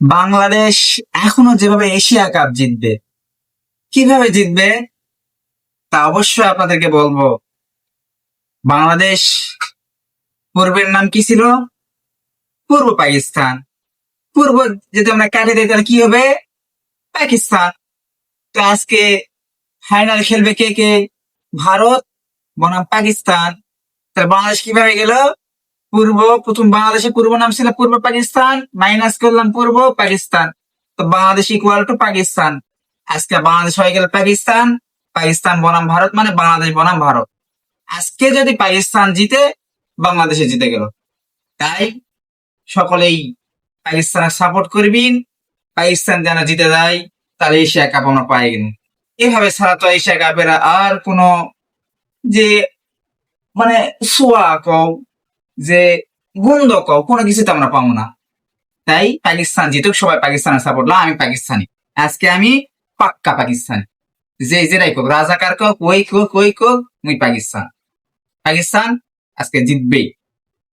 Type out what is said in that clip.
বাংলাদেশ এখনো যেভাবে Asia cup জিতবে, কিভাবে জিতবে তা অবশ্যই আপনাদেরকে বলবো। বাংলাদেশ পূর্বের নাম কি ছিল? পূর্ব পাকিস্তান। পূর্ব যদি আমরা কাটিয়ে দিই তাহলে কি হবে? পাকিস্তান। তো আজকে ফাইনাল খেলবে কে কে? ভারত বনাম পাকিস্তান। তাহলে বাংলাদেশ কিভাবে গেল? পূর্ব, প্রথম বাংলাদেশের পূর্ব নাম ছিল পূর্ব পাকিস্তান, মাইনাস করলাম পূর্ব পাকিস্তান, তো বাংলাদেশ ইকুয়াল টু পাকিস্তান। আজকে বাংলাদেশ হয়ে গেল পাকিস্তান, পাকিস্তান বনাম ভারত মানে বাংলাদেশ বনাম ভারত। আজকে যদি পাকিস্তান জিতে, বাংলাদেশে জিতে গেল। তাই সকলেই পাকিস্তানের সাপোর্ট করবেন, পাকিস্তান যেন জিতে যায়, তাহলে এশিয়া কাপ আমরা পাই গেল। এভাবে ছাড়া তো এশিয়া কাপের আর কোনো যে মানে সোয়া কও, যে গন্ধ কও, কোনো কিছুতে আমরা পাবো না। তাই পাকিস্তান জিতুক, সবাই পাকিস্তানের সাপোর্ট না, আমি পাকিস্তানি। আজকে আমি পাক্কা পাকিস্তানি। যে যেটাই কোক, রাজাকার কোক, ওই কোক, ওই কোক, মুই পাকিস্তান। পাকিস্তান আজকে জিতবেই।